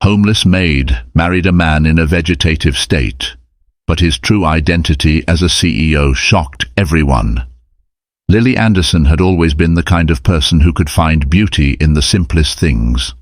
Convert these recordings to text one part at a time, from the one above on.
Homeless Maid married a man in a vegetative state, but his true identity as a CEO shocked everyone. Lily Anderson had always been the kind of person who could find beauty in the simplest things.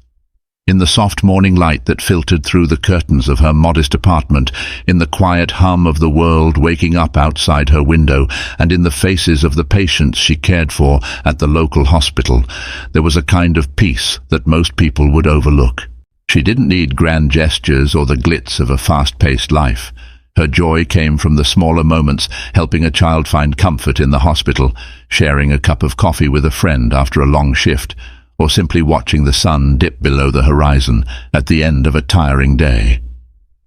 In the soft morning light that filtered through the curtains of her modest apartment, in the quiet hum of the world waking up outside her window, and in the faces of the patients she cared for at the local hospital, there was a kind of peace that most people would overlook. She didn't need grand gestures or the glitz of a fast-paced life. Her joy came from the smaller moments, helping a child find comfort in the hospital, sharing a cup of coffee with a friend after a long shift, or simply watching the sun dip below the horizon at the end of a tiring day.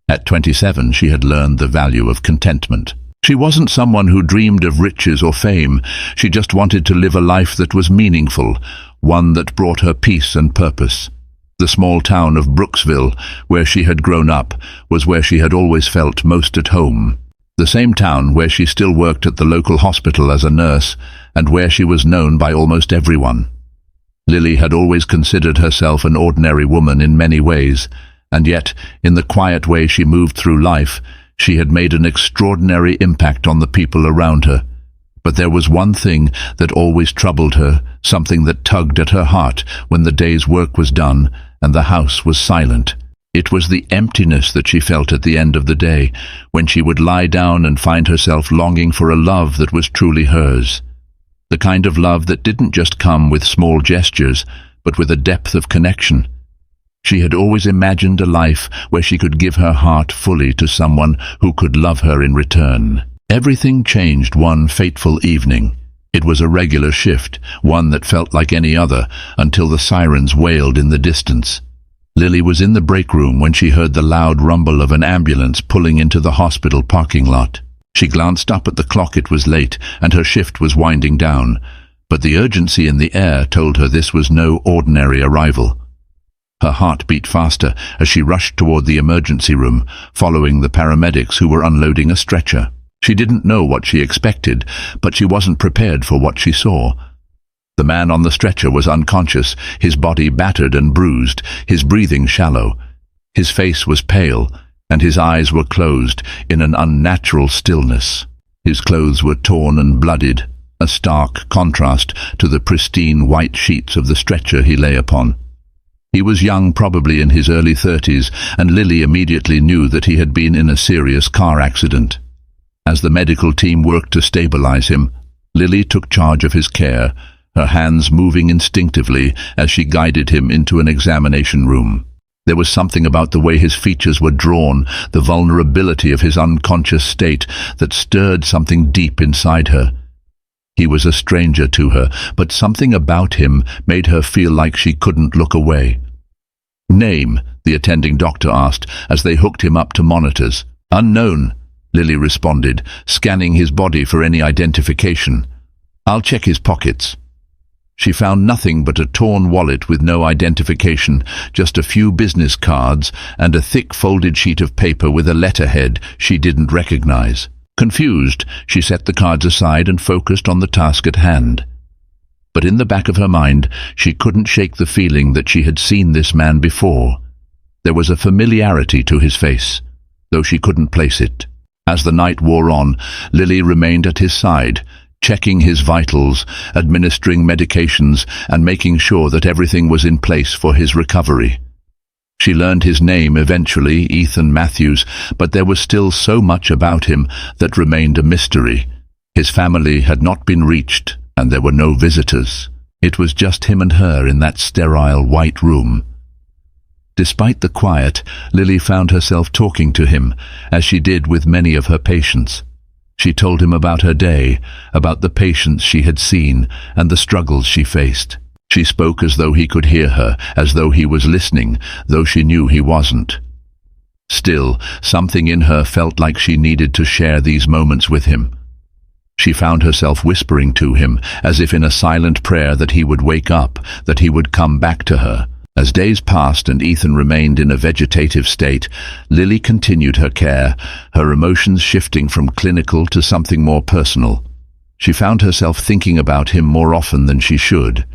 At 27, she had learned the value of contentment. She wasn't someone who dreamed of riches or fame. She just wanted to live a life that was meaningful, one that brought her peace and purpose. The small town of Brooksville, where she had grown up, was where she had always felt most at home. The same town where she still worked at the local hospital as a nurse, and where she was known by almost everyone. Lily had always considered herself an ordinary woman in many ways, and yet, in the quiet way she moved through life, she had made an extraordinary impact on the people around her. But there was one thing that always troubled her, something that tugged at her heart when the day's work was done and the house was silent. It was the emptiness that she felt at the end of the day, when she would lie down and find herself longing for a love that was truly hers. The kind of love that didn't just come with small gestures, but with a depth of connection. She had always imagined a life where she could give her heart fully to someone who could love her in return. Everything changed one fateful evening. It was a regular shift, one that felt like any other, until the sirens wailed in the distance. Lily was in the break room when she heard the loud rumble of an ambulance pulling into the hospital parking lot. She glanced up at the clock. It was late, and her shift was winding down, but the urgency in the air told her this was no ordinary arrival. Her heart beat faster as she rushed toward the emergency room, following the paramedics who were unloading a stretcher. She didn't know what she expected, but she wasn't prepared for what she saw. The man on the stretcher was unconscious, his body battered and bruised, his breathing shallow. His face was pale, and his eyes were closed in an unnatural stillness. His clothes were torn and bloodied, a stark contrast to the pristine white sheets of the stretcher he lay upon. He was young, probably in his early 30s, and Lily immediately knew that he had been in a serious car accident. As the medical team worked to stabilize him, Lily took charge of his care, her hands moving instinctively as she guided him into an examination room. There was something about the way his features were drawn, the vulnerability of his unconscious state, that stirred something deep inside her. He was a stranger to her, but something about him made her feel like she couldn't look away. "Name?" the attending doctor asked as they hooked him up to monitors. "Unknown," Lily responded, scanning his body for any identification. "I'll check his pockets." She found nothing but a torn wallet with no identification, just a few business cards and a thick folded sheet of paper with a letterhead she didn't recognize. Confused, she set the cards aside and focused on the task at hand. But in the back of her mind, she couldn't shake the feeling that she had seen this man before. There was a familiarity to his face, though she couldn't place it. As the night wore on, Lily remained at his side, checking his vitals, administering medications, and making sure that everything was in place for his recovery. She learned his name eventually, Ethan Matthews, but there was still so much about him that remained a mystery. His family had not been reached, and there were no visitors. It was just him and her in that sterile white room. Despite the quiet, Lily found herself talking to him, as she did with many of her patients. She told him about her day, about the patients she had seen, and the struggles she faced. She spoke as though he could hear her, as though he was listening, though she knew he wasn't. Still, something in her felt like she needed to share these moments with him. She found herself whispering to him, as if in a silent prayer that he would wake up, that he would come back to her. As days passed and Ethan remained in a vegetative state, Lily continued her care, her emotions shifting from clinical to something more personal. She found herself thinking about him more often than she should.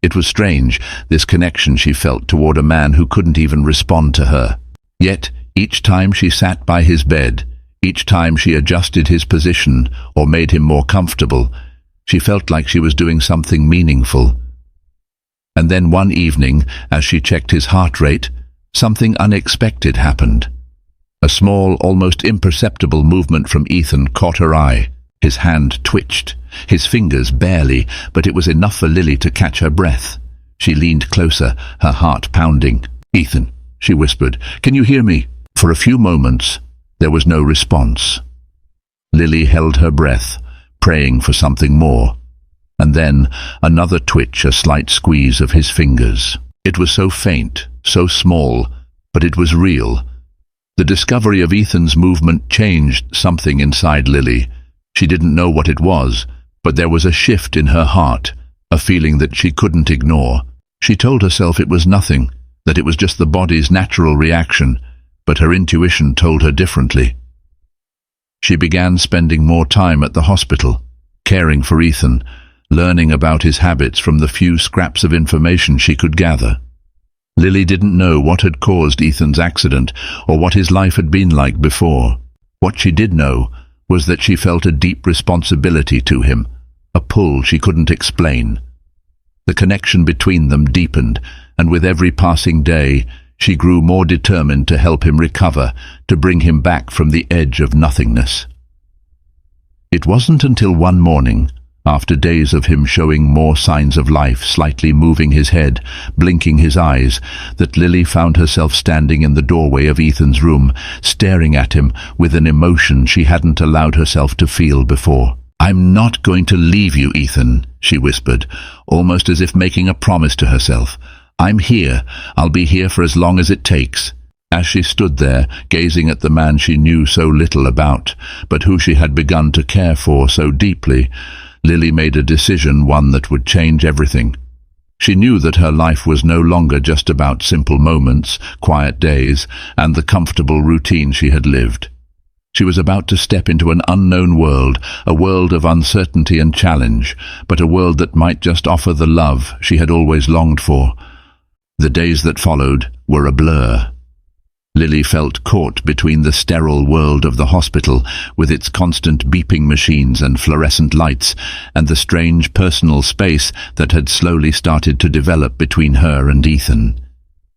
It was strange, this connection she felt toward a man who couldn't even respond to her. Yet, each time she sat by his bed, each time she adjusted his position or made him more comfortable, she felt like she was doing something meaningful. And then one evening, as she checked his heart rate, something unexpected happened. A small, almost imperceptible movement from Ethan caught her eye. His hand twitched, his fingers barely, but it was enough for Lily to catch her breath. She leaned closer, her heart pounding. "Ethan," she whispered, "can you hear me?" For a few moments, there was no response. Lily held her breath, praying for something more. And then, another twitch, a slight squeeze of his fingers. It was so faint, so small, but it was real. The discovery of Ethan's movement changed something inside Lily. She didn't know what it was, but there was a shift in her heart, a feeling that she couldn't ignore. She told herself it was nothing, that it was just the body's natural reaction, but her intuition told her differently. She began spending more time at the hospital, caring for Ethan, learning about his habits from the few scraps of information she could gather. Lily didn't know what had caused Ethan's accident or what his life had been like before. What she did know was that she felt a deep responsibility to him, a pull she couldn't explain. The connection between them deepened, and with every passing day, she grew more determined to help him recover, to bring him back from the edge of nothingness. It wasn't until one morning, after days of him showing more signs of life, slightly moving his head, blinking his eyes, that Lily found herself standing in the doorway of Ethan's room, staring at him with an emotion she hadn't allowed herself to feel before. "I'm not going to leave you, Ethan," she whispered, almost as if making a promise to herself. "I'm here. I'll be here for as long as it takes." As she stood there, gazing at the man she knew so little about, but who she had begun to care for so deeply, Lily made a decision, one that would change everything. She knew that her life was no longer just about simple moments, quiet days, and the comfortable routine she had lived. She was about to step into an unknown world, a world of uncertainty and challenge, but a world that might just offer the love she had always longed for. The days that followed were a blur. Lily felt caught between the sterile world of the hospital, with its constant beeping machines and fluorescent lights, and the strange personal space that had slowly started to develop between her and Ethan.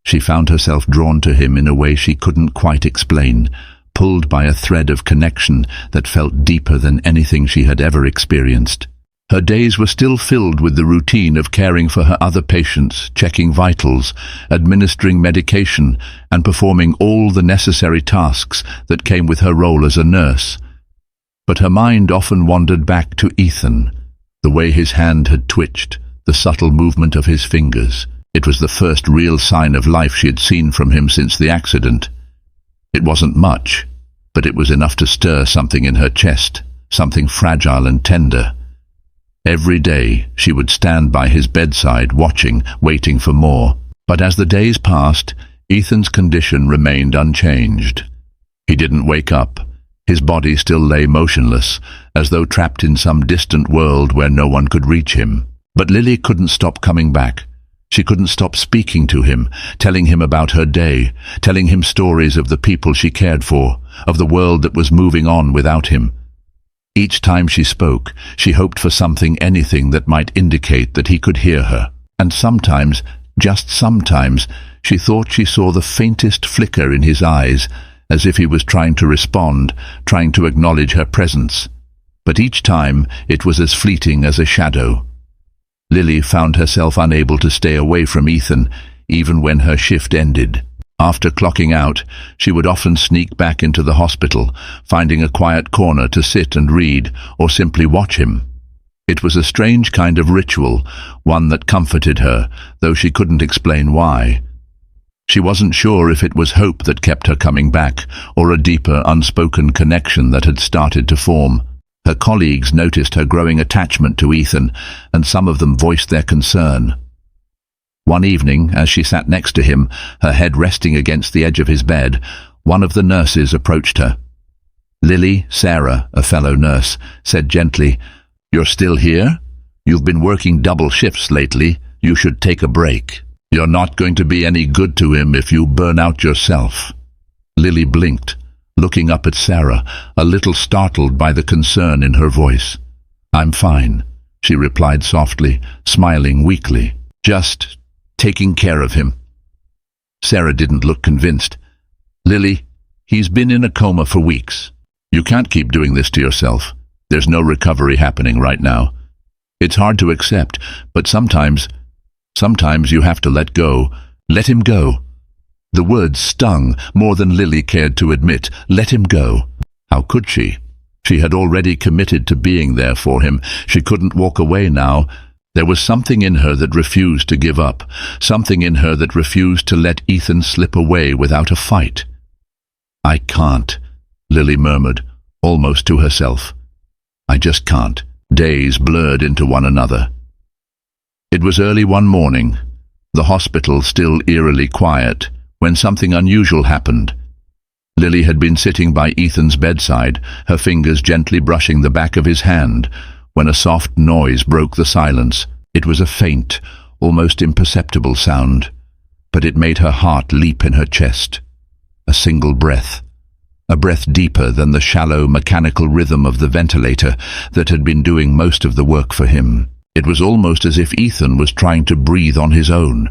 She found herself drawn to him in a way she couldn't quite explain, pulled by a thread of connection that felt deeper than anything she had ever experienced. Her days were still filled with the routine of caring for her other patients, checking vitals, administering medication, and performing all the necessary tasks that came with her role as a nurse. But her mind often wandered back to Ethan, the way his hand had twitched, the subtle movement of his fingers. It was the first real sign of life she had seen from him since the accident. It wasn't much, but it was enough to stir something in her chest, something fragile and tender. Every day she would stand by his bedside, watching, waiting for more. But as the days passed, Ethan's condition remained unchanged. He didn't wake up. His body still lay motionless, as though trapped in some distant world where no one could reach him. But Lily couldn't stop coming back. She couldn't stop speaking to him, telling him about her day, telling him stories of the people she cared for, of the world that was moving on without him. Each time she spoke, she hoped for something, anything that might indicate that he could hear her. And sometimes, just sometimes, she thought she saw the faintest flicker in his eyes, as if he was trying to respond, trying to acknowledge her presence. But each time it was as fleeting as a shadow. Lily found herself unable to stay away from Ethan, even when her shift ended. After clocking out, she would often sneak back into the hospital, finding a quiet corner to sit and read, or simply watch him. It was a strange kind of ritual, one that comforted her, though she couldn't explain why. She wasn't sure if it was hope that kept her coming back, or a deeper, unspoken connection that had started to form. Her colleagues noticed her growing attachment to Ethan, and some of them voiced their concern. One evening, as she sat next to him, her head resting against the edge of his bed, one of the nurses approached her. Lily, Sarah, a fellow nurse, said gently, "You're still here? You've been working double shifts lately. You should take a break. You're not going to be any good to him if you burn out yourself." Lily blinked, looking up at Sarah, a little startled by the concern in her voice. "I'm fine," she replied softly, smiling weakly. "Just taking care of him." Sarah didn't look convinced. "Lily, he's been in a coma for weeks. You can't keep doing this to yourself. There's no recovery happening right now. It's hard to accept, but sometimes you have to let go. Let him go." The words stung more than Lily cared to admit. Let him go. How could she? She had already committed to being there for him. She couldn't walk away now. There was something in her that refused to give up, something in her that refused to let Ethan slip away without a fight. "I can't," Lily murmured, almost to herself. "I just can't." Days blurred into one another. It was early one morning, the hospital still eerily quiet, when something unusual happened. Lily had been sitting by Ethan's bedside, her fingers gently brushing the back of his hand, when a soft noise broke the silence. It was a faint, almost imperceptible sound, but it made her heart leap in her chest. A single breath. A breath deeper than the shallow, mechanical rhythm of the ventilator that had been doing most of the work for him. It was almost as if Ethan was trying to breathe on his own.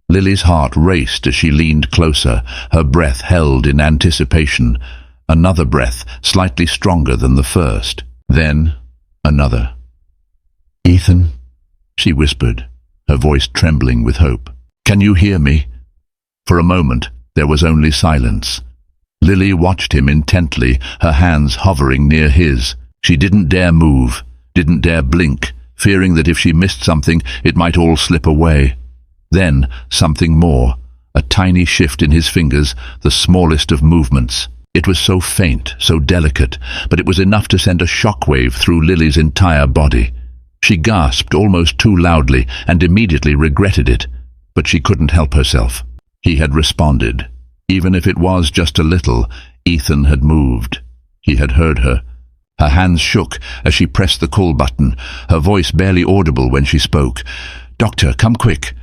Lily's heart raced as she leaned closer, her breath held in anticipation. Another breath, slightly stronger than the first. Then, another. "Ethan," she whispered, her voice trembling with hope. "Can you hear me?" For a moment, there was only silence. Lily watched him intently, her hands hovering near his. She didn't dare move, didn't dare blink, fearing that if she missed something, it might all slip away. Then, something more, a tiny shift in his fingers, the smallest of movements. It was so faint, so delicate, but it was enough to send a shockwave through Lily's entire body. She gasped almost too loudly and immediately regretted it, but she couldn't help herself. He had responded. Even if it was just a little, Ethan had moved. He had heard her. Her hands shook as she pressed the call button, her voice barely audible when she spoke. "Doctor, come quick."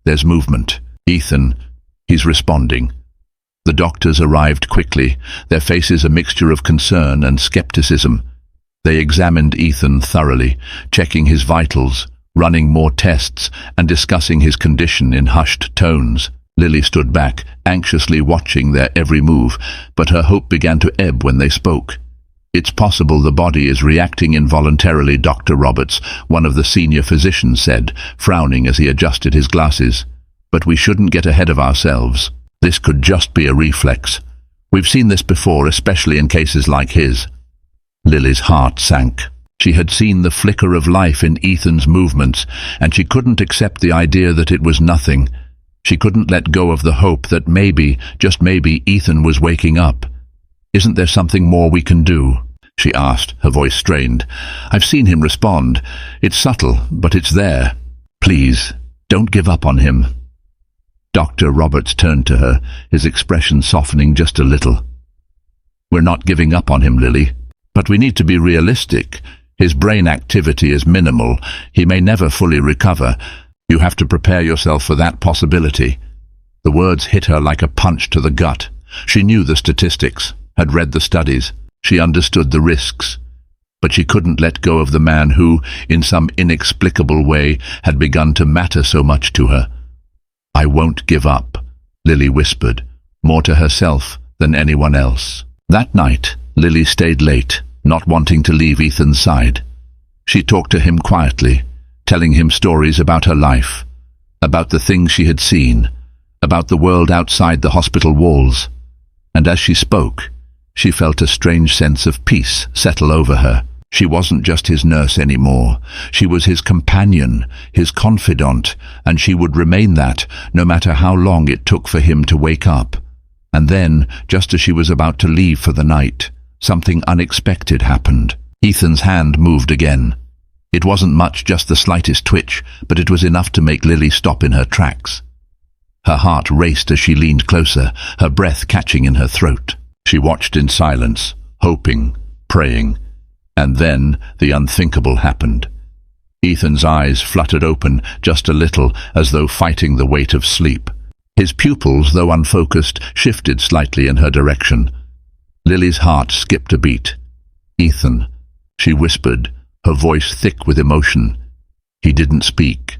"There's movement." "Ethan, he's responding." The doctors arrived quickly, their faces a mixture of concern and skepticism. They examined Ethan thoroughly, checking his vitals, running more tests, and discussing his condition in hushed tones. Lily stood back, anxiously watching their every move, but her hope began to ebb when they spoke. "It's possible the body is reacting involuntarily, Dr. Roberts," one of the senior physicians said, frowning as he adjusted his glasses. "But we shouldn't get ahead of ourselves. This could just be a reflex. We've seen this before, especially in cases like his." Lily's heart sank. She had seen the flicker of life in Ethan's movements, and she couldn't accept the idea that it was nothing. She couldn't let go of the hope that maybe, just maybe, Ethan was waking up. "Isn't there something more we can do?" she asked, her voice strained. "I've seen him respond. It's subtle, but it's there. Please, don't give up on him." Dr. Roberts turned to her, his expression softening just a little. "We're not giving up on him, Lily. But we need to be realistic. His brain activity is minimal. He may never fully recover. You have to prepare yourself for that possibility." The words hit her like a punch to the gut. She knew the statistics, had read the studies. She understood the risks. But she couldn't let go of the man who, in some inexplicable way, had begun to matter so much to her. "I won't give up," Lily whispered, more to herself than anyone else. That night, Lily stayed late, not wanting to leave Ethan's side. She talked to him quietly, telling him stories about her life, about the things she had seen, about the world outside the hospital walls. And as she spoke, she felt a strange sense of peace settle over her. She wasn't just his nurse anymore. She was his companion, his confidant, and she would remain that, no matter how long it took for him to wake up. And then, just as she was about to leave for the night, something unexpected happened. Ethan's hand moved again. It wasn't much, just the slightest twitch, but it was enough to make Lily stop in her tracks. Her heart raced as she leaned closer, her breath catching in her throat. She watched in silence, hoping, praying, and then the unthinkable happened. Ethan's eyes fluttered open just a little, as though fighting the weight of sleep. His pupils, though unfocused, shifted slightly in her direction. Lily's heart skipped a beat. "Ethan," she whispered, her voice thick with emotion. He didn't speak.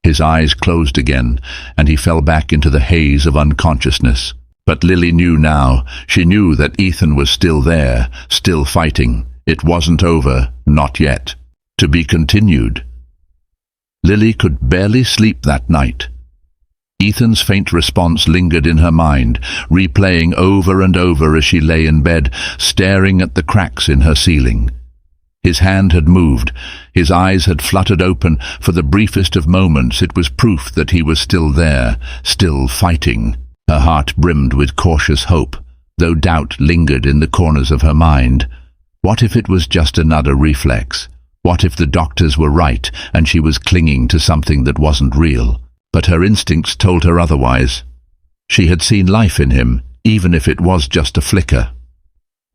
His eyes closed again, and he fell back into the haze of unconsciousness. But Lily knew now. She knew that Ethan was still there, still fighting. It wasn't over, not yet. To be continued. Lily could barely sleep that night. Ethan's faint response lingered in her mind, replaying over and over as she lay in bed, staring at the cracks in her ceiling. His hand had moved, his eyes had fluttered open. For the briefest of moments it was proof that he was still there, still fighting. Her heart brimmed with cautious hope, though doubt lingered in the corners of her mind. What if it was just another reflex? What if the doctors were right and she was clinging to something that wasn't real? But her instincts told her otherwise. She had seen life in him, even if it was just a flicker.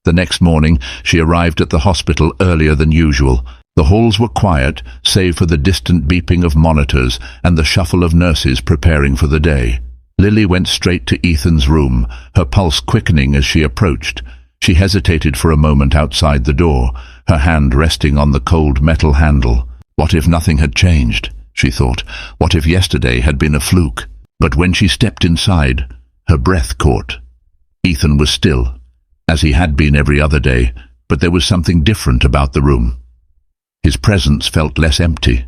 The next morning she arrived at the hospital earlier than usual. The halls were quiet, save for the distant beeping of monitors and the shuffle of nurses preparing for the day. Lily went straight to Ethan's room, her pulse quickening as she approached. She hesitated for a moment outside the door, her hand resting on the cold metal handle. What if nothing had changed, she thought. What if yesterday had been a fluke? But when she stepped inside, her breath caught. Ethan was still, as he had been every other day, but there was something different about the room. His presence felt less empty,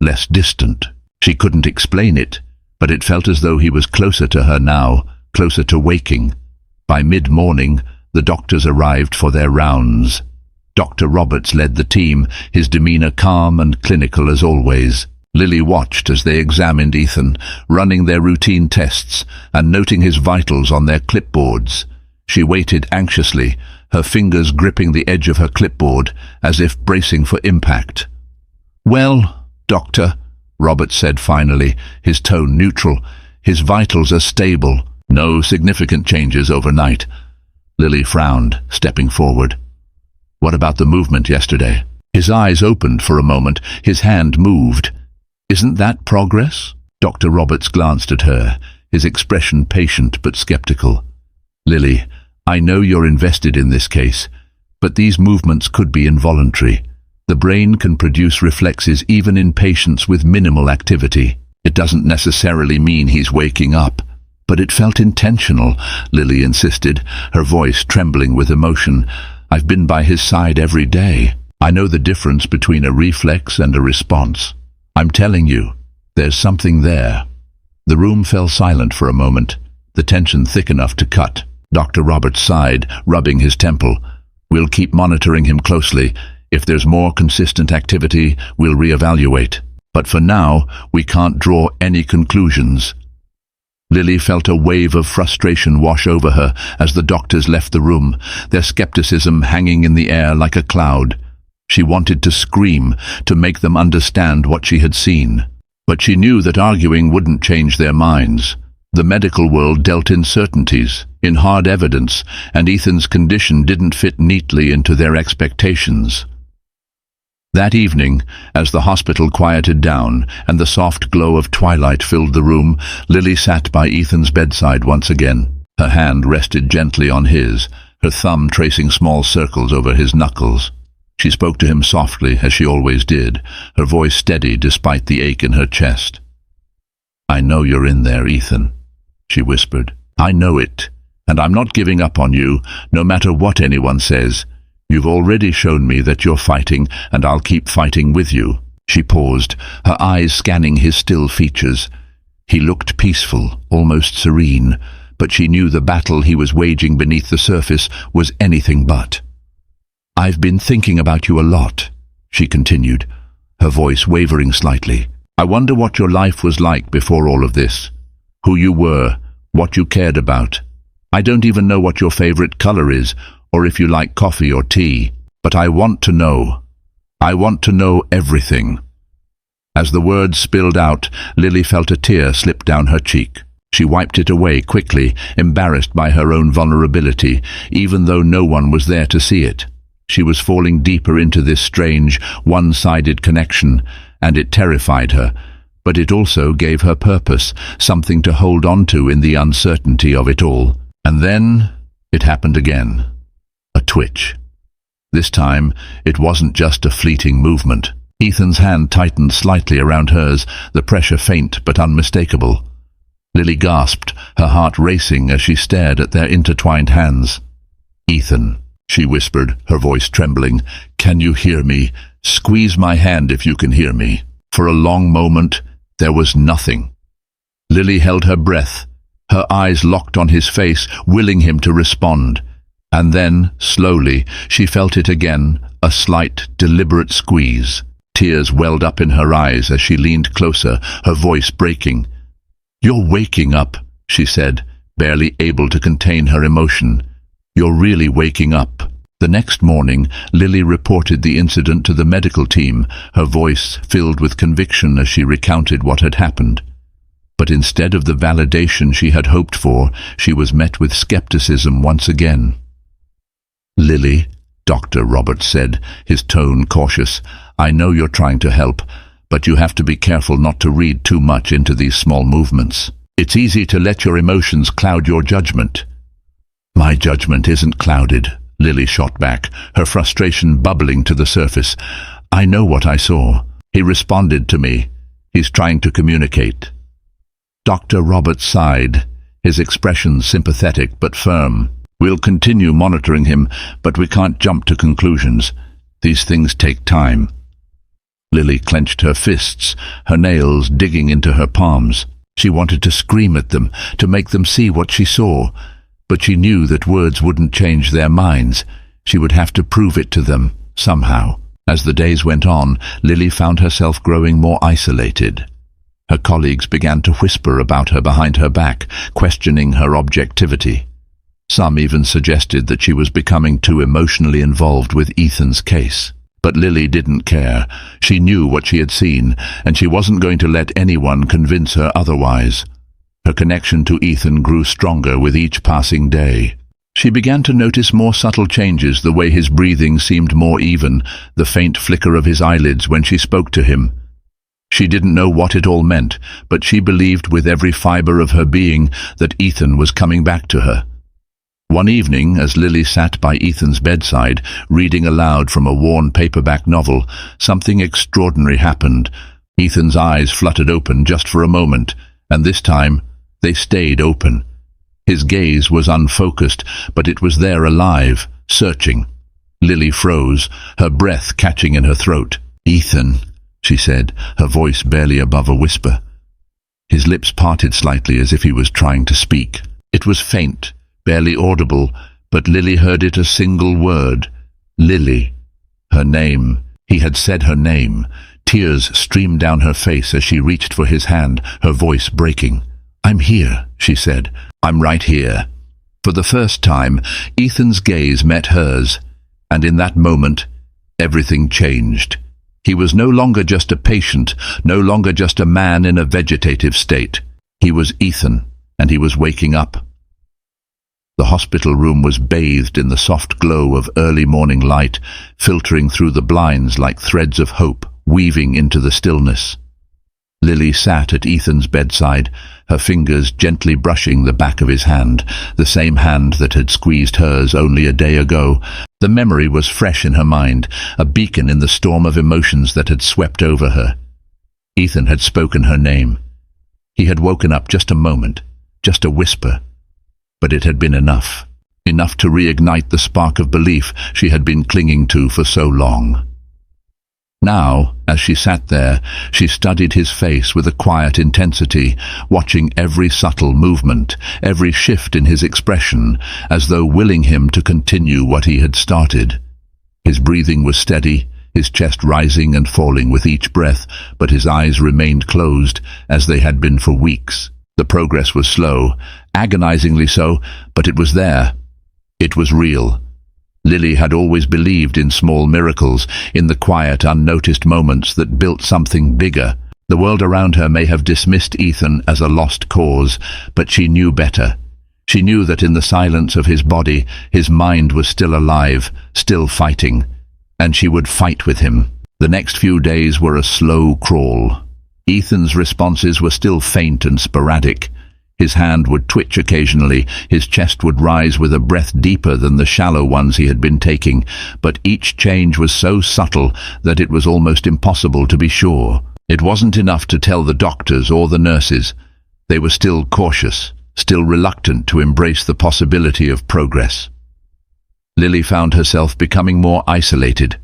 less distant. She couldn't explain it, but it felt as though he was closer to her now, closer to waking. By mid-morning, the doctors arrived for their rounds. Dr. Roberts led the team, his demeanor calm and clinical as always. Lily watched as they examined Ethan, running their routine tests and noting his vitals on their clipboards. She waited anxiously, her fingers gripping the edge of her clipboard, as if bracing for impact. "Well, Doctor," Roberts said finally, his tone neutral. "His vitals are stable. No significant changes overnight." Lily frowned, stepping forward. "What about the movement yesterday?" His eyes opened for a moment, his hand moved. "Isn't that progress?" Dr. Roberts glanced at her, his expression patient but skeptical. "Lily, I know you're invested in this case, but these movements could be involuntary. The brain can produce reflexes even in patients with minimal activity. It doesn't necessarily mean he's waking up." "But it felt intentional," Lily insisted, her voice trembling with emotion. "I've been by his side every day. I know the difference between a reflex and a response. I'm telling you, there's something there." The room fell silent for a moment, the tension thick enough to cut. Dr. Roberts sighed, rubbing his temple. "We'll keep monitoring him closely. If there's more consistent activity, we'll reevaluate. But for now, we can't draw any conclusions." Lily felt a wave of frustration wash over her as the doctors left the room, their skepticism hanging in the air like a cloud. She wanted to scream, to make them understand what she had seen. But she knew that arguing wouldn't change their minds. The medical world dealt in certainties, in hard evidence, and Ethan's condition didn't fit neatly into their expectations. That evening, as the hospital quieted down and the soft glow of twilight filled the room, Lily sat by Ethan's bedside once again. Her hand rested gently on his, her thumb tracing small circles over his knuckles. She spoke to him softly, as she always did, her voice steady despite the ache in her chest. "I know you're in there, Ethan," she whispered. "I know it, and I'm not giving up on you, no matter what anyone says. You've already shown me that you're fighting, and I'll keep fighting with you." She paused, her eyes scanning his still features. He looked peaceful, almost serene, but she knew the battle he was waging beneath the surface was anything but. "I've been thinking about you a lot," she continued, her voice wavering slightly. "I wonder what your life was like before all of this. Who you were, what you cared about. I don't even know what your favorite color is, or if you like coffee or tea, but I want to know. I want to know everything." As the words spilled out, Lily felt a tear slip down her cheek. She wiped it away quickly, embarrassed by her own vulnerability, even though no one was there to see it. She was falling deeper into this strange, one-sided connection, and it terrified her, but it also gave her purpose, something to hold on to in the uncertainty of it all. And then it happened again. A twitch. This time, it wasn't just a fleeting movement. Ethan's hand tightened slightly around hers, the pressure faint but unmistakable. Lily gasped, her heart racing as she stared at their intertwined hands. "Ethan," she whispered, her voice trembling, "can you hear me? Squeeze my hand if you can hear me." For a long moment, there was nothing. Lily held her breath, her eyes locked on his face, willing him to respond. And then, slowly, she felt it again, a slight, deliberate squeeze. Tears welled up in her eyes as she leaned closer, her voice breaking. "You're waking up," she said, barely able to contain her emotion. "You're really waking up." The next morning, Lily reported the incident to the medical team, her voice filled with conviction as she recounted what had happened. But instead of the validation she had hoped for, she was met with skepticism once again. "Lily," Dr. Roberts said, his tone cautious, "I know you're trying to help, but you have to be careful not to read too much into these small movements. It's easy to let your emotions cloud your judgment." "My judgment isn't clouded," Lily shot back, her frustration bubbling to the surface. "I know what I saw. He responded to me. He's trying to communicate." Dr. Roberts sighed, his expression sympathetic but firm. "We'll continue monitoring him, but we can't jump to conclusions. These things take time." Lily clenched her fists, her nails digging into her palms. She wanted to scream at them, to make them see what she saw, but she knew that words wouldn't change their minds. She would have to prove it to them, somehow. As the days went on, Lily found herself growing more isolated. Her colleagues began to whisper about her behind her back, questioning her objectivity. Some even suggested that she was becoming too emotionally involved with Ethan's case. But Lily didn't care. She knew what she had seen, and she wasn't going to let anyone convince her otherwise. Her connection to Ethan grew stronger with each passing day. She began to notice more subtle changes, the way his breathing seemed more even, the faint flicker of his eyelids when she spoke to him. She didn't know what it all meant, but she believed with every fiber of her being that Ethan was coming back to her. One evening, as Lily sat by Ethan's bedside, reading aloud from a worn paperback novel, something extraordinary happened. Ethan's eyes fluttered open just for a moment, and this time they stayed open. His gaze was unfocused, but it was there, alive, searching. Lily froze, her breath catching in her throat. "Ethan," she said, her voice barely above a whisper. His lips parted slightly as if he was trying to speak. It was faint, barely audible, but Lily heard it a single word. Lily. Her name. He had said her name. Tears streamed down her face as she reached for his hand, her voice breaking. "I'm here," she said. "I'm right here." For the first time, Ethan's gaze met hers, and in that moment, everything changed. He was no longer just a patient, no longer just a man in a vegetative state. He was Ethan, and he was waking up. The hospital room was bathed in the soft glow of early morning light, filtering through the blinds like threads of hope, weaving into the stillness. Lily sat at Ethan's bedside, her fingers gently brushing the back of his hand, the same hand that had squeezed hers only a day ago. The memory was fresh in her mind, a beacon in the storm of emotions that had swept over her. Ethan had spoken her name. He had woken up just a moment, just a whisper. But it had been enough to reignite the spark of belief she had been clinging to for so long. Now, as she sat there, she studied his face with a quiet intensity, watching every subtle movement, every shift in his expression, as though willing him to continue what he had started. His breathing was steady, his chest rising and falling with each breath, but his eyes remained closed, as they had been for weeks. The progress was slow, agonizingly so, but it was there. It was real. Lily had always believed in small miracles, in the quiet, unnoticed moments that built something bigger. The world around her may have dismissed Ethan as a lost cause, but she knew better. She knew that in the silence of his body, his mind was still alive, still fighting, and she would fight with him. The next few days were a slow crawl. Ethan's responses were still faint and sporadic. His hand would twitch occasionally, his chest would rise with a breath deeper than the shallow ones he had been taking, but each change was so subtle that it was almost impossible to be sure. It wasn't enough to tell the doctors or the nurses. They were still cautious, still reluctant to embrace the possibility of progress. Lily found herself becoming more isolated,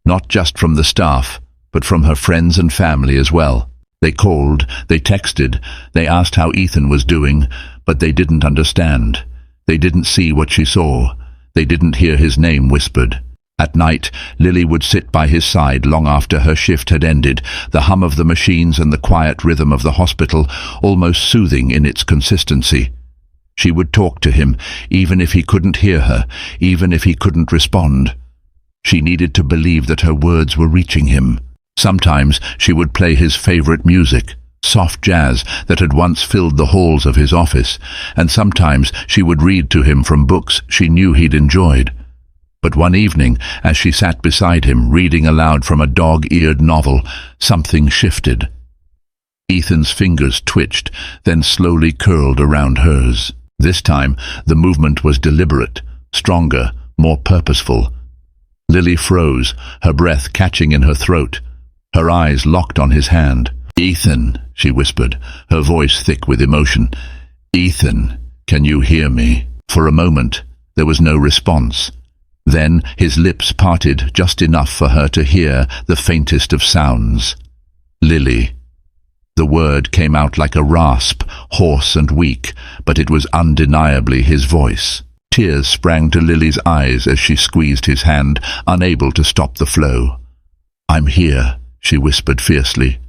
not just from the staff, but from her friends and family as well. They called, they texted, they asked how Ethan was doing, but they didn't understand. They didn't see what she saw. They didn't hear his name whispered. At night, Lily would sit by his side long after her shift had ended, the hum of the machines and the quiet rhythm of the hospital almost soothing in its consistency. She would talk to him, even if he couldn't hear her, even if he couldn't respond. She needed to believe that her words were reaching him. Sometimes she would play his favorite music, soft jazz that had once filled the halls of his office, and sometimes she would read to him from books she knew he'd enjoyed. But one evening, as she sat beside him, reading aloud from a dog-eared novel, something shifted. Ethan's fingers twitched, then slowly curled around hers. This time, the movement was deliberate, stronger, more purposeful. Lily froze, her breath catching in her throat. Her eyes locked on his hand. "Ethan," she whispered, her voice thick with emotion. "Ethan, can you hear me?" For a moment, there was no response. Then his lips parted just enough for her to hear the faintest of sounds. "Lily." The word came out like a rasp, hoarse and weak, but it was undeniably his voice. Tears sprang to Lily's eyes as she squeezed his hand, unable to stop the flow. "I'm here," she whispered fiercely.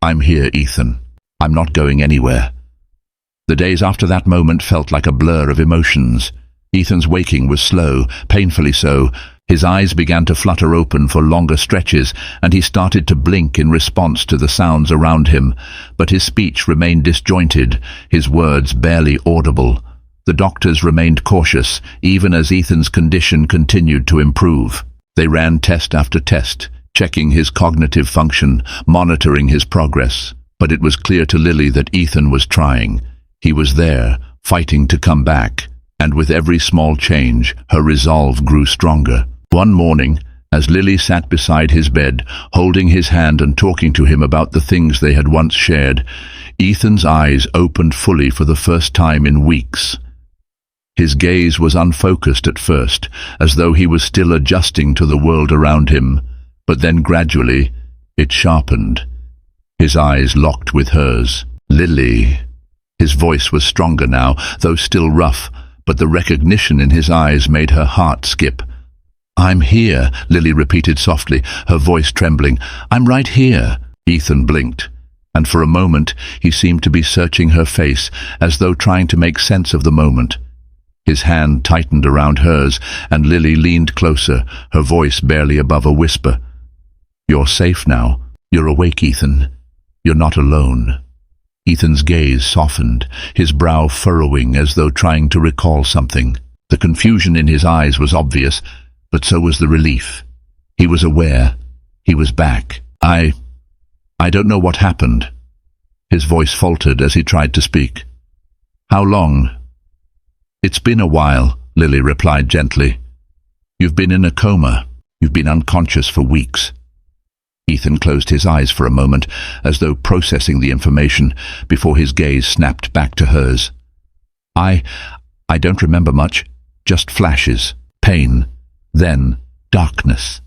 "I'm here, Ethan. I'm not going anywhere." The days after that moment felt like a blur of emotions. Ethan's waking was slow, painfully so. His eyes began to flutter open for longer stretches, and he started to blink in response to the sounds around him. But his speech remained disjointed, his words barely audible. The doctors remained cautious, even as Ethan's condition continued to improve. They ran test after test, checking his cognitive function, monitoring his progress. But it was clear to Lily that Ethan was trying. He was there, fighting to come back. And with every small change, her resolve grew stronger. One morning, as Lily sat beside his bed, holding his hand and talking to him about the things they had once shared, Ethan's eyes opened fully for the first time in weeks. His gaze was unfocused at first, as though he was still adjusting to the world around him, but then gradually it sharpened. His eyes locked with hers. "Lily." His voice was stronger now, though still rough, but the recognition in his eyes made her heart skip. "I'm here," Lily repeated softly, her voice trembling. "I'm right here." Ethan blinked, and for a moment he seemed to be searching her face, as though trying to make sense of the moment. His hand tightened around hers, and Lily leaned closer, her voice barely above a whisper. "You're safe now. You're awake, Ethan. You're not alone." Ethan's gaze softened, his brow furrowing as though trying to recall something. The confusion in his eyes was obvious, but so was the relief. He was aware. He was back. I don't know what happened." His voice faltered as he tried to speak. "How long?" "It's been a while," Lily replied gently. "You've been in a coma. You've been unconscious for weeks." Ethan closed his eyes for a moment, as though processing the information, before his gaze snapped back to hers. I don't remember much, just flashes, pain, then darkness."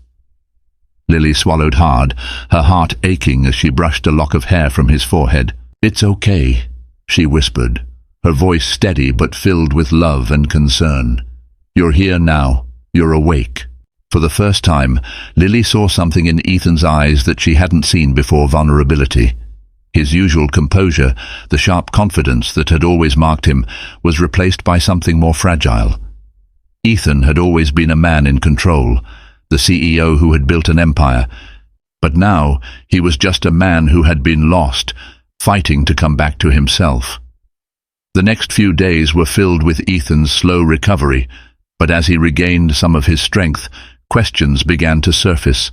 Lily swallowed hard, her heart aching as she brushed a lock of hair from his forehead. "It's okay," she whispered, her voice steady but filled with love and concern. "You're here now. You're awake." For the first time, Lily saw something in Ethan's eyes that she hadn't seen before: vulnerability. His usual composure, the sharp confidence that had always marked him, was replaced by something more fragile. Ethan had always been a man in control, the CEO who had built an empire. But now he was just a man who had been lost, fighting to come back to himself. The next few days were filled with Ethan's slow recovery, but as he regained some of his strength, questions began to surface,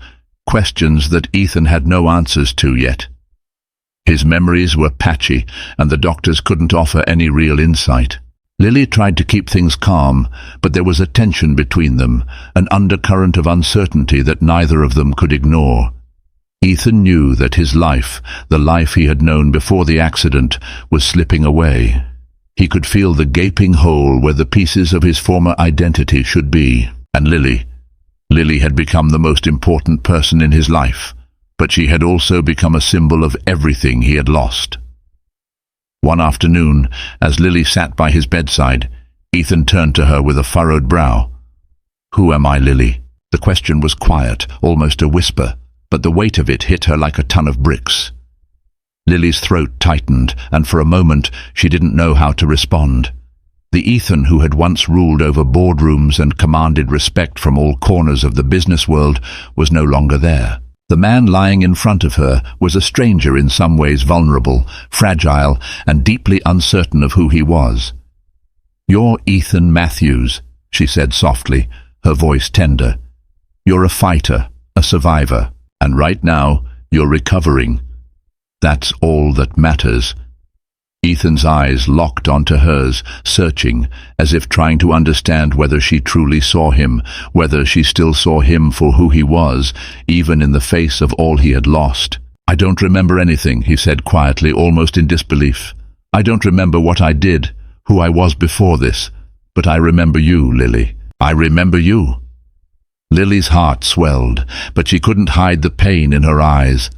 questions that Ethan had no answers to yet. His memories were patchy, and the doctors couldn't offer any real insight. Lily tried to keep things calm, but there was a tension between them, an undercurrent of uncertainty that neither of them could ignore. Ethan knew that his life, the life he had known before the accident, was slipping away. He could feel the gaping hole where the pieces of his former identity should be. And Lily had become the most important person in his life, but she had also become a symbol of everything he had lost. One afternoon, as Lily sat by his bedside, Ethan turned to her with a furrowed brow. "Who am I, Lily?" The question was quiet, almost a whisper, but the weight of it hit her like a ton of bricks. Lily's throat tightened, and for a moment she didn't know how to respond. The Ethan who had once ruled over boardrooms and commanded respect from all corners of the business world was no longer there. The man lying in front of her was a stranger, in some ways vulnerable, fragile, and deeply uncertain of who he was. "You're Ethan Matthews," she said softly, her voice tender. "You're a fighter, a survivor, and right now you're recovering. That's all that matters." Ethan's eyes locked onto hers, searching, as if trying to understand whether she truly saw him, whether she still saw him for who he was, even in the face of all he had lost. "I don't remember anything," he said quietly, almost in disbelief. "I don't remember what I did, who I was before this, but I remember you, Lily. I remember you." Lily's heart swelled, but she couldn't hide the pain in her eyes.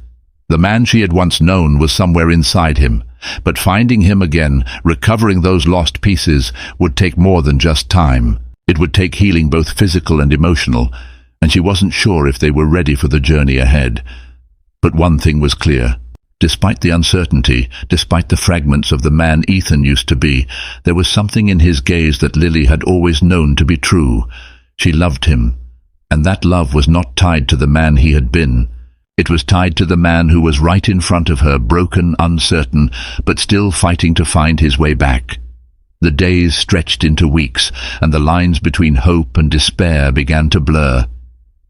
The man she had once known was somewhere inside him, but finding him again, recovering those lost pieces, would take more than just time. It would take healing, both physical and emotional, and she wasn't sure if they were ready for the journey ahead. But one thing was clear. Despite the uncertainty, despite the fragments of the man Ethan used to be, there was something in his gaze that Lily had always known to be true. She loved him, and that love was not tied to the man he had been. It was tied to the man who was right in front of her, broken, uncertain, but still fighting to find his way back. The days stretched into weeks, and the lines between hope and despair began to blur.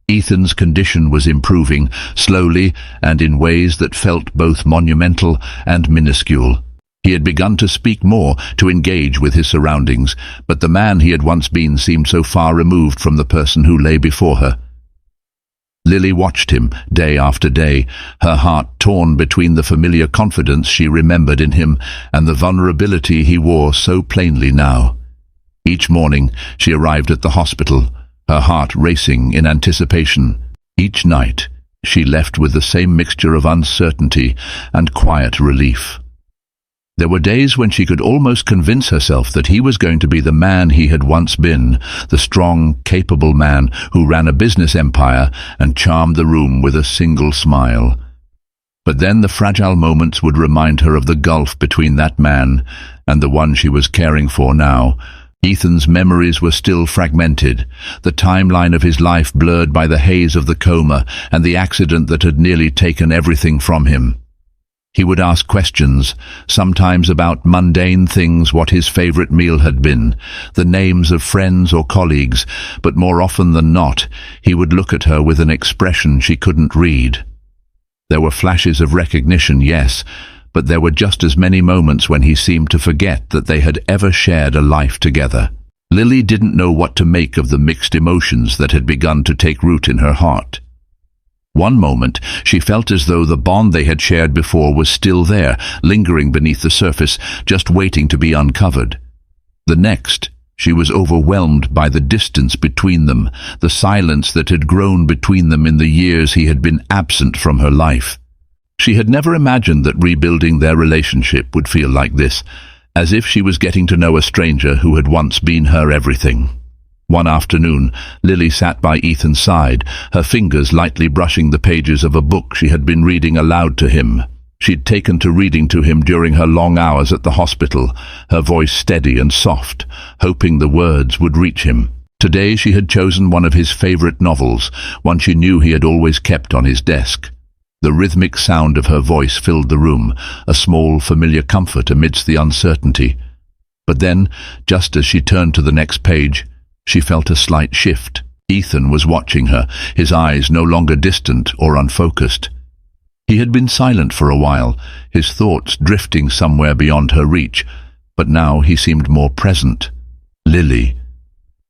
Ethan's condition was improving, slowly and in ways that felt both monumental and minuscule. He had begun to speak more, to engage with his surroundings, but the man he had once been seemed so far removed from the person who lay before her. Lily watched him, day after day, her heart torn between the familiar confidence she remembered in him and the vulnerability he wore so plainly now. Each morning she arrived at the hospital, her heart racing in anticipation. Each night she left with the same mixture of uncertainty and quiet relief. There were days when she could almost convince herself that he was going to be the man he had once been, the strong, capable man who ran a business empire and charmed the room with a single smile. But then the fragile moments would remind her of the gulf between that man and the one she was caring for now. Ethan's memories were still fragmented, the timeline of his life blurred by the haze of the coma and the accident that had nearly taken everything from him. He would ask questions, sometimes about mundane things, what his favorite meal had been, the names of friends or colleagues, but more often than not, he would look at her with an expression she couldn't read. There were flashes of recognition, yes, but there were just as many moments when he seemed to forget that they had ever shared a life together. Lily didn't know what to make of the mixed emotions that had begun to take root in her heart. One moment, she felt as though the bond they had shared before was still there, lingering beneath the surface, just waiting to be uncovered. The next, she was overwhelmed by the distance between them, the silence that had grown between them in the years he had been absent from her life. She had never imagined that rebuilding their relationship would feel like this, as if she was getting to know a stranger who had once been her everything. One afternoon, Lily sat by Ethan's side, her fingers lightly brushing the pages of a book she had been reading aloud to him. She'd taken to reading to him during her long hours at the hospital, her voice steady and soft, hoping the words would reach him. Today she had chosen one of his favorite novels, one she knew he had always kept on his desk. The rhythmic sound of her voice filled the room, a small, familiar comfort amidst the uncertainty. But then, just as she turned to the next page, she felt a slight shift. Ethan was watching her, his eyes no longer distant or unfocused. He had been silent for a while, his thoughts drifting somewhere beyond her reach, but now he seemed more present. Lily.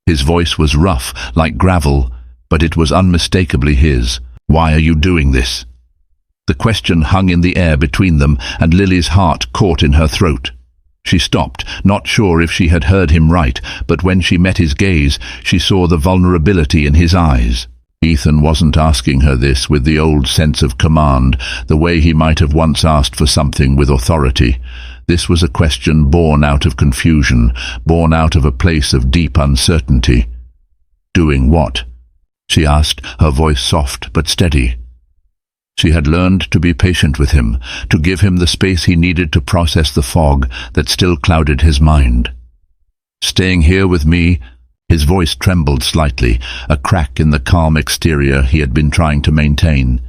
His voice was rough, like gravel, but it was unmistakably his. Why are you doing this? The question hung in the air between them, and Lily's heart caught in her throat. She stopped, not sure if she had heard him right, but when she met his gaze, she saw the vulnerability in his eyes. Ethan wasn't asking her this with the old sense of command, the way he might have once asked for something with authority. This was a question born out of confusion, born out of a place of deep uncertainty. "Doing what?" she asked, her voice soft but steady. She had learned to be patient with him, to give him the space he needed to process the fog that still clouded his mind. "Staying here with me?" His voice trembled slightly, a crack in the calm exterior he had been trying to maintain.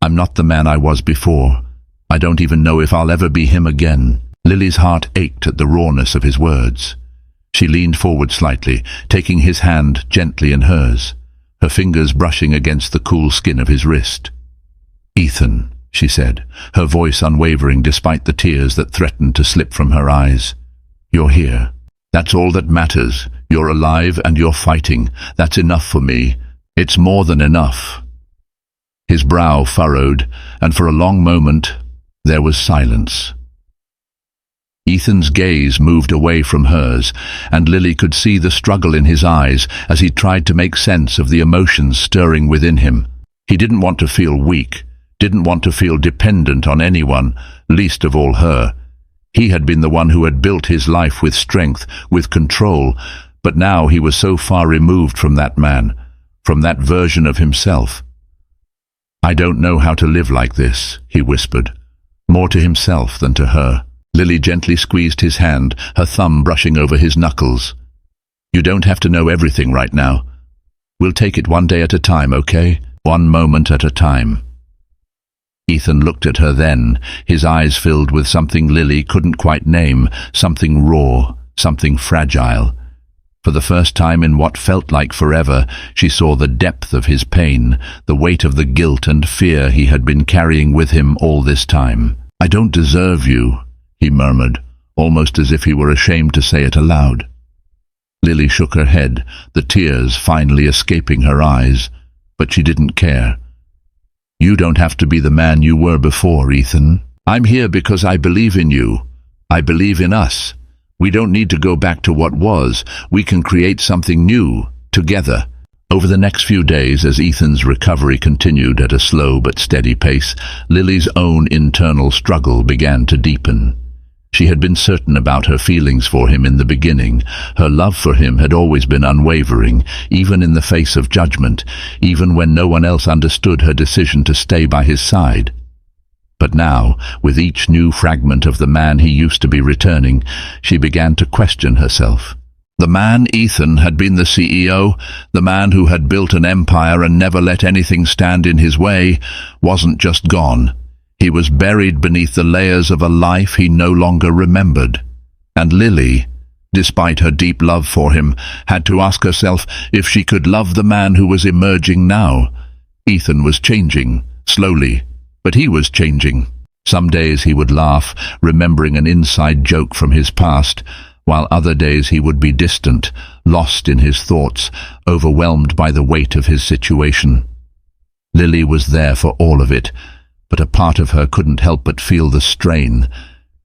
"I'm not the man I was before. I don't even know if I'll ever be him again." Lily's heart ached at the rawness of his words. She leaned forward slightly, taking his hand gently in hers, her fingers brushing against the cool skin of his wrist. "Ethan," she said, her voice unwavering despite the tears that threatened to slip from her eyes. "You're here. That's all that matters. You're alive and you're fighting. That's enough for me. It's more than enough." His brow furrowed, and for a long moment there was silence. Ethan's gaze moved away from hers, and Lily could see the struggle in his eyes as he tried to make sense of the emotions stirring within him. He didn't want to feel weak, didn't want to feel dependent on anyone, least of all her. He had been the one who had built his life with strength, with control, but now he was so far removed from that man, from that version of himself. "I don't know how to live like this," he whispered, more to himself than to her. Lily gently squeezed his hand, her thumb brushing over his knuckles. "You don't have to know everything right now. We'll take it one day at a time, okay? One moment at a time." Ethan looked at her then, his eyes filled with something Lily couldn't quite name, something raw, something fragile. For the first time in what felt like forever, she saw the depth of his pain, the weight of the guilt and fear he had been carrying with him all this time. "I don't deserve you," he murmured, almost as if he were ashamed to say it aloud. Lily shook her head, the tears finally escaping her eyes, but she didn't care. "You don't have to be the man you were before, Ethan. I'm here because I believe in you. I believe in us. We don't need to go back to what was. We can create something new, together." Over the next few days, as Ethan's recovery continued at a slow but steady pace, Lily's own internal struggle began to deepen. She had been certain about her feelings for him in the beginning. Her love for him had always been unwavering, even in the face of judgment, even when no one else understood her decision to stay by his side. But now, with each new fragment of the man he used to be returning, she began to question herself. The man Ethan had been the CEO, the man who had built an empire and never let anything stand in his way, wasn't just gone. He was buried beneath the layers of a life he no longer remembered. And Lily, despite her deep love for him, had to ask herself if she could love the man who was emerging now. Ethan was changing, slowly, but he was changing. Some days he would laugh, remembering an inside joke from his past, while other days he would be distant, lost in his thoughts, overwhelmed by the weight of his situation. Lily was there for all of it, but a part of her couldn't help but feel the strain.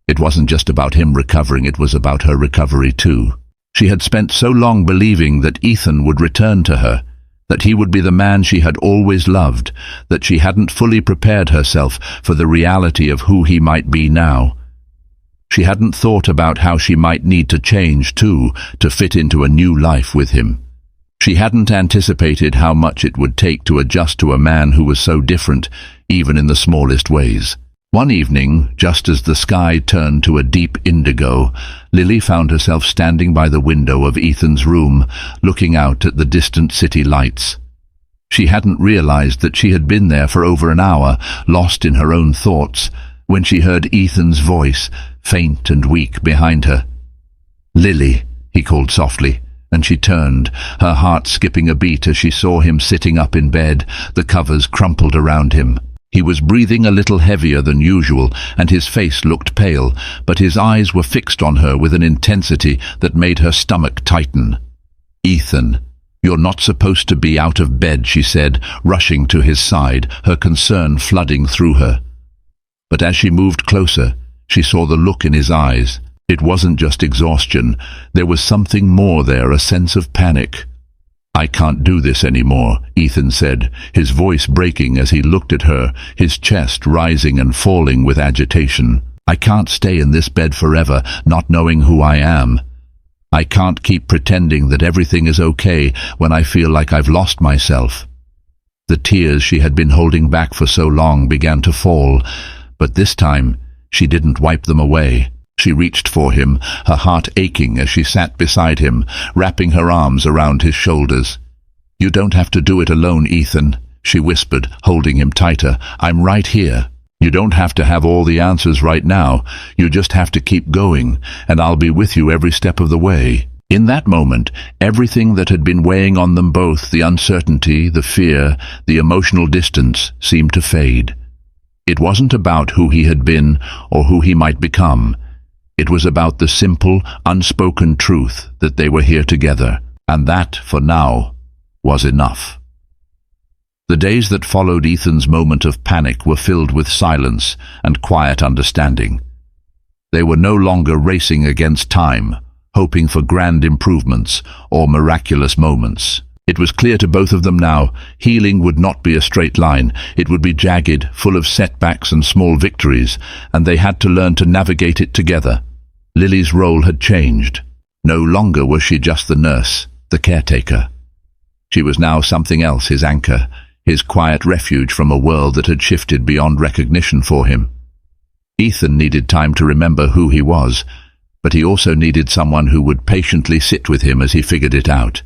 It wasn't just about him recovering, it was about her recovery too. She had spent so long believing that Ethan would return to her, that he would be the man she had always loved, that she hadn't fully prepared herself for the reality of who he might be now. She hadn't thought about how she might need to change too, to fit into a new life with him. She hadn't anticipated how much it would take to adjust to a man who was so different, even in the smallest ways. One evening, just as the sky turned to a deep indigo, Lily found herself standing by the window of Ethan's room, looking out at the distant city lights. She hadn't realized that she had been there for over an hour, lost in her own thoughts, when she heard Ethan's voice, faint and weak, behind her. "Lily," he called softly, and she turned, her heart skipping a beat as she saw him sitting up in bed, the covers crumpled around him. He was breathing a little heavier than usual, and his face looked pale, but his eyes were fixed on her with an intensity that made her stomach tighten. "Ethan, you're not supposed to be out of bed," she said, rushing to his side, her concern flooding through her. But as she moved closer, she saw the look in his eyes. It wasn't just exhaustion. There was something more there, a sense of panic. "I can't do this anymore," Ethan said, his voice breaking as he looked at her, his chest rising and falling with agitation. "I can't stay in this bed forever, not knowing who I am. I can't keep pretending that everything is okay when I feel like I've lost myself." The tears she had been holding back for so long began to fall, but this time she didn't wipe them away. She reached for him, her heart aching as she sat beside him, wrapping her arms around his shoulders. "You don't have to do it alone, Ethan," she whispered, holding him tighter. "I'm right here. You don't have to have all the answers right now. You just have to keep going, and I'll be with you every step of the way." In that moment, everything that had been weighing on them both, the uncertainty, the fear, the emotional distance, seemed to fade. It wasn't about who he had been or who he might become. It was about the simple, unspoken truth that they were here together, and that, for now, was enough. The days that followed Ethan's moment of panic were filled with silence and quiet understanding. They were no longer racing against time, hoping for grand improvements or miraculous moments. It was clear to both of them now, healing would not be a straight line. It would be jagged, full of setbacks and small victories, and they had to learn to navigate it together. Lily's role had changed. No longer was she just the nurse, the caretaker. She was now something else, his anchor, his quiet refuge from a world that had shifted beyond recognition for him. Ethan needed time to remember who he was, but he also needed someone who would patiently sit with him as he figured it out.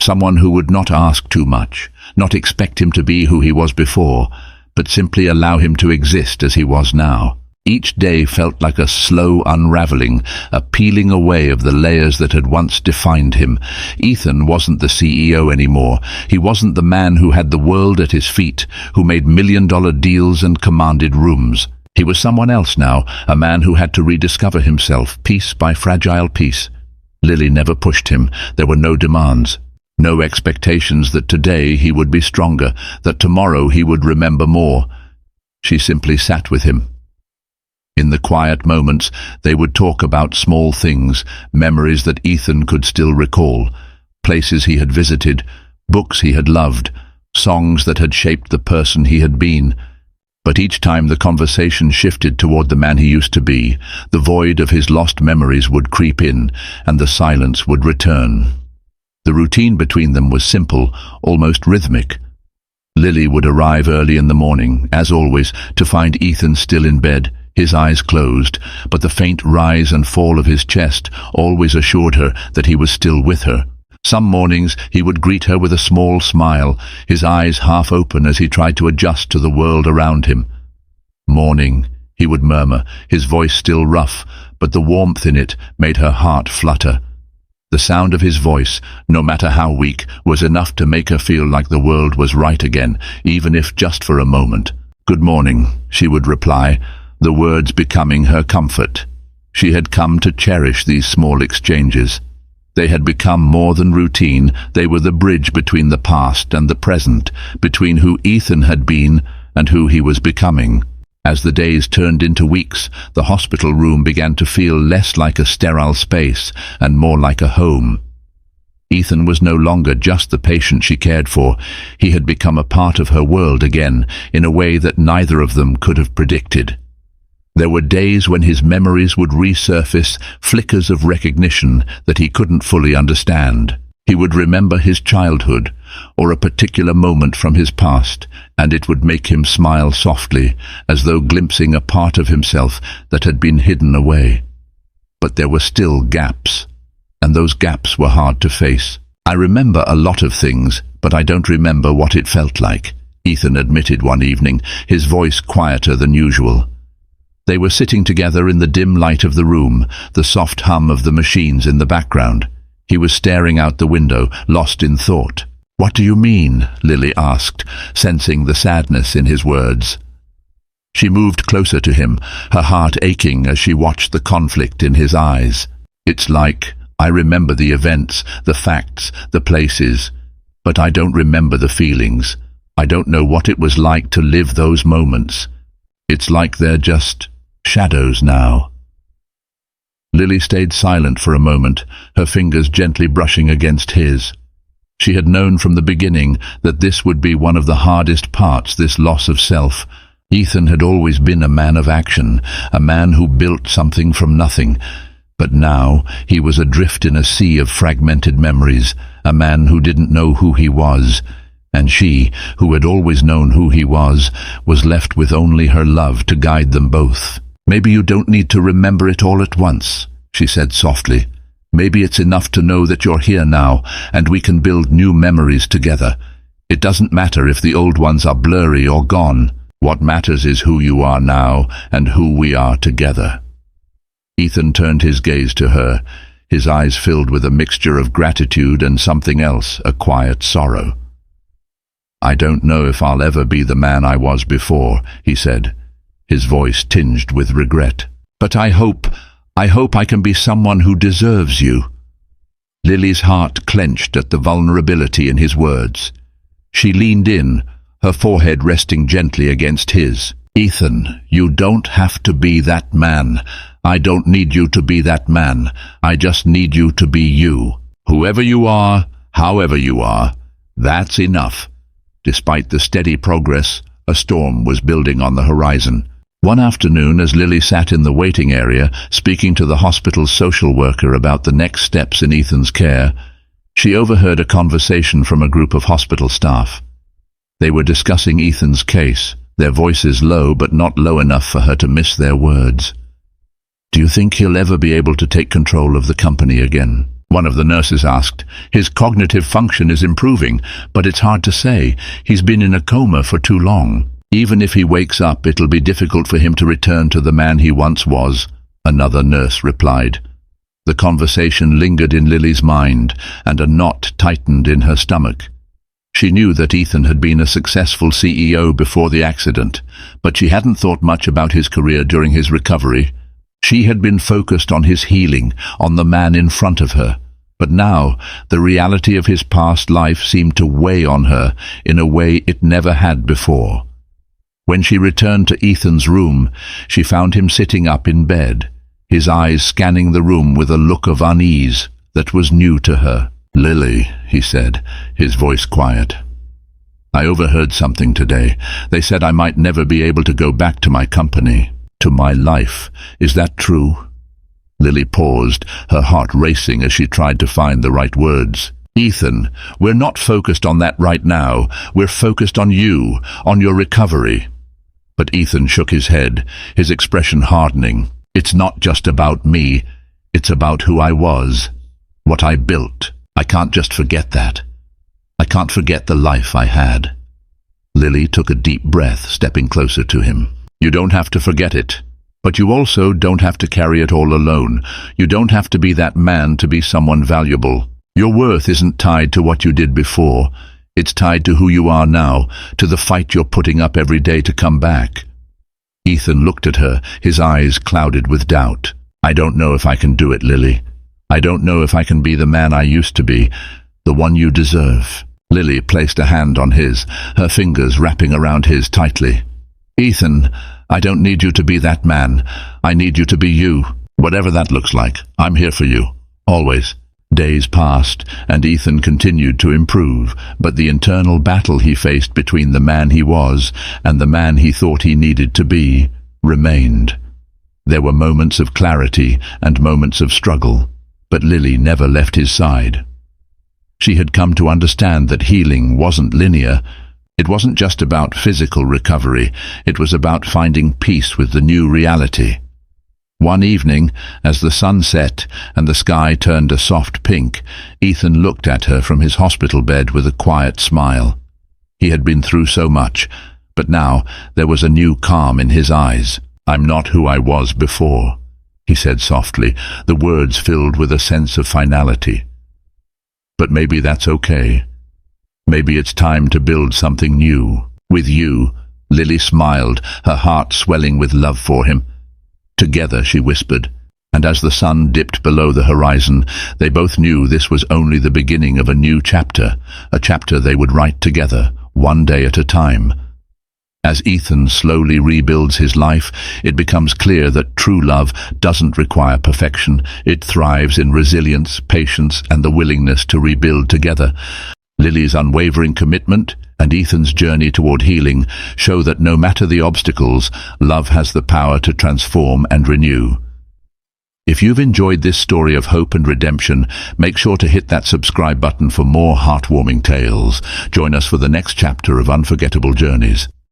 Someone who would not ask too much, not expect him to be who he was before, but simply allow him to exist as he was now. Each day felt like a slow unraveling, a peeling away of the layers that had once defined him. Ethan wasn't the CEO anymore. He wasn't the man who had the world at his feet, who made million-dollar deals and commanded rooms. He was someone else now, a man who had to rediscover himself, piece by fragile piece. Lily never pushed him. There were no demands. No expectations that today he would be stronger, that tomorrow he would remember more. She simply sat with him. In the quiet moments, they would talk about small things, memories that Ethan could still recall, places he had visited, books he had loved, songs that had shaped the person he had been. But each time the conversation shifted toward the man he used to be, the void of his lost memories would creep in, and the silence would return. The routine between them was simple, almost rhythmic. Lily would arrive early in the morning, as always, to find Ethan still in bed, his eyes closed, but the faint rise and fall of his chest always assured her that he was still with her. Some mornings he would greet her with a small smile, his eyes half open as he tried to adjust to the world around him. "Morning," he would murmur, his voice still rough, but the warmth in it made her heart flutter. The sound of his voice, no matter how weak, was enough to make her feel like the world was right again, even if just for a moment. "Good morning," she would reply, the words becoming her comfort. She had come to cherish these small exchanges. They had become more than routine. They were the bridge between the past and the present, between who Ethan had been and who he was becoming. As the days turned into weeks, the hospital room began to feel less like a sterile space and more like a home. Ethan was no longer just the patient she cared for. He had become a part of her world again, in a way that neither of them could have predicted. There were days when his memories would resurface, flickers of recognition that he couldn't fully understand. He would remember his childhood, or a particular moment from his past, and it would make him smile softly, as though glimpsing a part of himself that had been hidden away. But there were still gaps, and those gaps were hard to face. "I remember a lot of things, but I don't remember what it felt like," Ethan admitted one evening, his voice quieter than usual. They were sitting together in the dim light of the room, the soft hum of the machines in the background. He was staring out the window, lost in thought. "What do you mean?" Lily asked, sensing the sadness in his words. She moved closer to him, her heart aching as she watched the conflict in his eyes. "It's like, I remember the events, the facts, the places, but I don't remember the feelings. I don't know what it was like to live those moments. It's like they're just shadows now." Lily stayed silent for a moment, her fingers gently brushing against his. She had known from the beginning that this would be one of the hardest parts, this loss of self. Ethan had always been a man of action, a man who built something from nothing. But now he was adrift in a sea of fragmented memories, a man who didn't know who he was. And she, who had always known who he was left with only her love to guide them both. "Maybe you don't need to remember it all at once," she said softly. "Maybe it's enough to know that you're here now, and we can build new memories together. It doesn't matter if the old ones are blurry or gone. What matters is who you are now and who we are together." Ethan turned his gaze to her, his eyes filled with a mixture of gratitude and something else, a quiet sorrow. "I don't know if I'll ever be the man I was before," he said, his voice tinged with regret. "But I hope I can be someone who deserves you." Lily's heart clenched at the vulnerability in his words. She leaned in, her forehead resting gently against his. "Ethan, you don't have to be that man. I don't need you to be that man. I just need you to be you. Whoever you are, however you are, that's enough." Despite the steady progress, a storm was building on the horizon. One afternoon, as Lily sat in the waiting area, speaking to the hospital's social worker about the next steps in Ethan's care, she overheard a conversation from a group of hospital staff. They were discussing Ethan's case, their voices low but not low enough for her to miss their words. "Do you think he'll ever be able to take control of the company again?" one of the nurses asked. "His cognitive function is improving, but it's hard to say. He's been in a coma for too long. Even if he wakes up, it'll be difficult for him to return to the man he once was," another nurse replied. The conversation lingered in Lily's mind, and a knot tightened in her stomach. She knew that Ethan had been a successful CEO before the accident, but she hadn't thought much about his career during his recovery. She had been focused on his healing, on the man in front of her. But now, the reality of his past life seemed to weigh on her in a way it never had before. When she returned to Ethan's room, she found him sitting up in bed, his eyes scanning the room with a look of unease that was new to her. "Lily," he said, his voice quiet. "I overheard something today. They said I might never be able to go back to my company, to my life. Is that true?" Lily paused, her heart racing as she tried to find the right words. "Ethan, we're not focused on that right now. We're focused on you, on your recovery." But Ethan shook his head, his expression hardening. "It's not just about me. It's about who I was, what I built. I can't just forget that. I can't forget the life I had." Lily took a deep breath, stepping closer to him. "You don't have to forget it. But you also don't have to carry it all alone. You don't have to be that man to be someone valuable. Your worth isn't tied to what you did before. It's tied to who you are now, to the fight you're putting up every day to come back." Ethan looked at her, his eyes clouded with doubt. "I don't know if I can do it, Lily. I don't know if I can be the man I used to be, the one you deserve." Lily placed a hand on his, her fingers wrapping around his tightly. "Ethan, I don't need you to be that man. I need you to be you. Whatever that looks like, I'm here for you. Always." Days passed, and Ethan continued to improve, but the internal battle he faced between the man he was and the man he thought he needed to be remained. There were moments of clarity and moments of struggle, but Lily never left his side. She had come to understand that healing wasn't linear. It wasn't just about physical recovery, it was about finding peace with the new reality. One evening, as the sun set and the sky turned a soft pink, Ethan looked at her from his hospital bed with a quiet smile. He had been through so much, but now there was a new calm in his eyes. "I'm not who I was before," he said softly, the words filled with a sense of finality. But maybe that's okay. Maybe it's time to build something new. With you, Lily smiled, her heart swelling with love for him. Together, she whispered, and as the sun dipped below the horizon, they both knew this was only the beginning of a new chapter, a chapter they would write together, one day at a time. As Ethan slowly rebuilds his life, it becomes clear that true love doesn't require perfection. It thrives in resilience, patience, and the willingness to rebuild together. Lily's unwavering commitment and Ethan's journey toward healing show that no matter the obstacles, love has the power to transform and renew. If you've enjoyed this story of hope and redemption, make sure to hit that subscribe button for more heartwarming tales. Join us for the next chapter of unforgettable journeys.